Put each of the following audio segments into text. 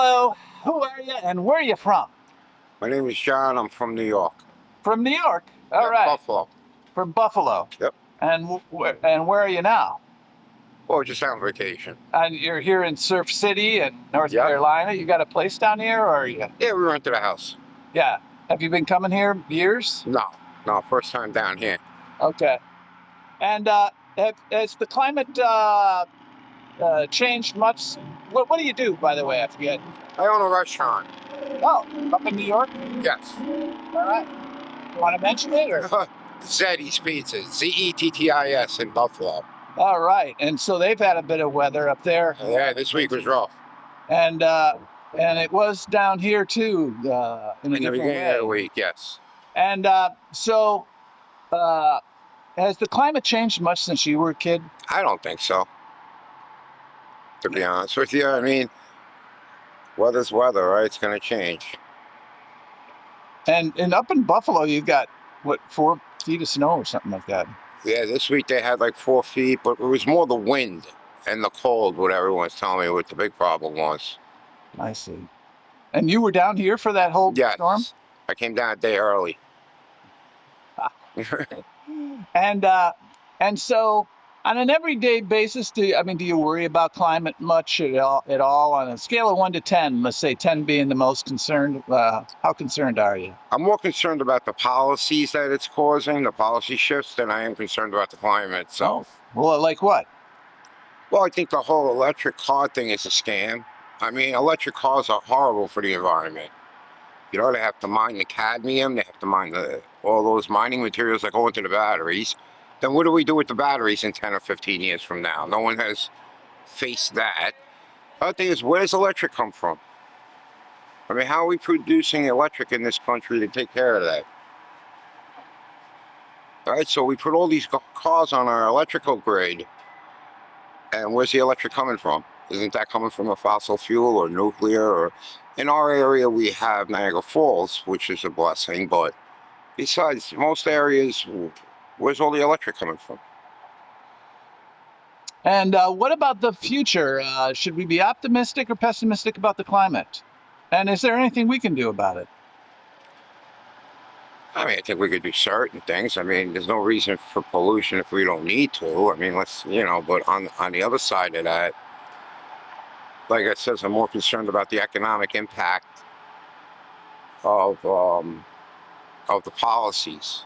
Hello, who are you and where are you from? My name is John. I'm from New York. From New York. All Yeah, right. Buffalo. From Buffalo. Yep. And where are you now? Oh, just on vacation. And you're here in Surf City in North Yeah. Carolina. You got a place down here, or are you? Yeah, we rented a house. Yeah. Have you been coming here years? No, first time down here. Okay. And has the climate changed much? What do you do, by the way? I forget. I own a restaurant. Oh, up in New York. Yes. All right. You want to mention it, or? Zeddy's Pizza, Zettis in Buffalo. All right. And so they've had a bit of weather up there. Yeah, this week was rough. And it was down here too in the beginning of the week, yes. And so has the climate changed much since you were a kid? I don't think so, to be honest with you. I mean, weather's weather, right? It's going to change. And up in Buffalo, you got, what, 4 feet of snow or something like that? Yeah, this week they had like 4 feet, but it was more the wind and the cold, what everyone's telling me what the big problem was. I see. And you were down here for that whole storm? I came down a day early. And so on an everyday basis, do you worry about climate much at all? On a scale of 1 to 10, let's say 10 being the most concerned, how concerned are you? I'm more concerned about the policies that it's causing, the policy shifts, than I am concerned about the climate itself. Oh, well, like what? Well, I think the whole electric car thing is a scam. I mean, electric cars are horrible for the environment. You know, they have to mine the cadmium, they have to mine all those mining materials that go into the batteries. Then what do we do with the batteries in 10 or 15 years from now? No one has faced that. The other thing is, where does electric come from? I mean, how are we producing electric in this country to take care of that? All right, so we put all these cars on our electrical grid, and where's the electric coming from? Isn't that coming from a fossil fuel or nuclear? Or in our area, we have Niagara Falls, which is a blessing, but besides most areas, where's all the electric coming from? And what about the future? Should we be optimistic or pessimistic about the climate? And is there anything we can do about it? I mean, I think we could do certain things. I mean, there's no reason for pollution if we don't need to. I mean, but on the other side of that, like I said, I'm more concerned about the economic impact of the policies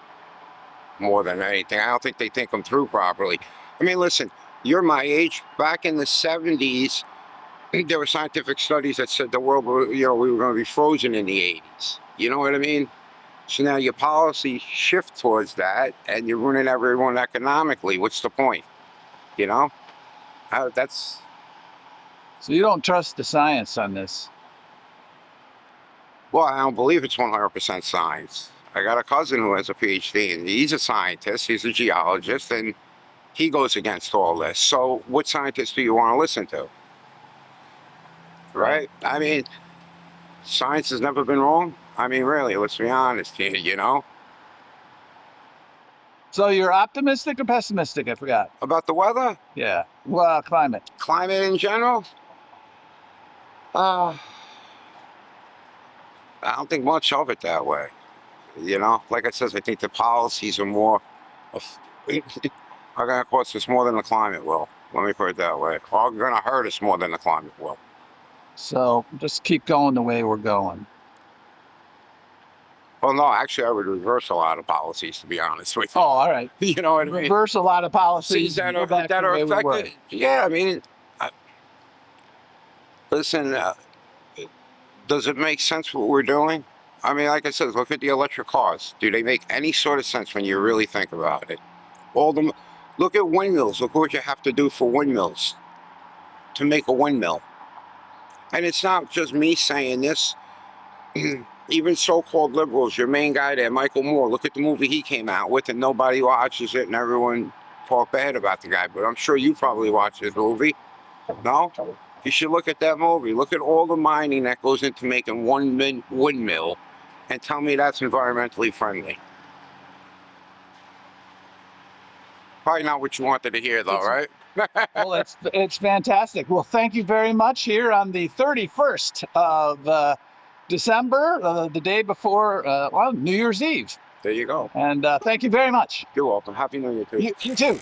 more than anything. I don't think they think them through properly. I mean, listen, you're my age. Back in the 70s, there were scientific studies that said the world, we were going to be frozen in the 80s. You know what I mean? So now your policies shift towards that, and you're ruining everyone economically. What's the point? You know? So you don't trust the science on this? Well, I don't believe it's 100% science. I got a cousin who has a PhD, and he's a scientist, he's a geologist, and he goes against all this. So what scientists do you want to listen to? Right? I mean, science has never been wrong. I mean, really, let's be honest here, you know? So you're optimistic or pessimistic? I forgot. About the weather? Yeah. Well, climate. Climate in general? I don't think much of it that way. You know, like I said, I think the policies are more are going to cost us more than the climate will. Let me put it that way. Or going to hurt us more than the climate will. So just keep going the way we're going. Well, no, actually, I would reverse a lot of policies, to be honest with you. Oh, all right. You know what I mean? Reverse a lot of policies that are affected. Yeah, I mean, listen, does it make sense what we're doing? I mean, like I said, look at the electric cars. Do they make any sort of sense when you really think about it? Look at windmills. Look what you have to do for windmills to make a windmill. And it's not just me saying this. Even so-called liberals, your main guy there, Michael Moore, look at the movie he came out with, and nobody watches it, and everyone talk bad about the guy. But I'm sure you probably watched his movie. No? You should look at that movie. Look at all the mining that goes into making one windmill, and tell me that's environmentally friendly. Probably not what you wanted to hear, though, right? Well, it's fantastic. Well, thank you very much here on the 31st of December, the day before New Year's Eve. There you go. And thank you very much. You're welcome. Happy New Year, too. You too.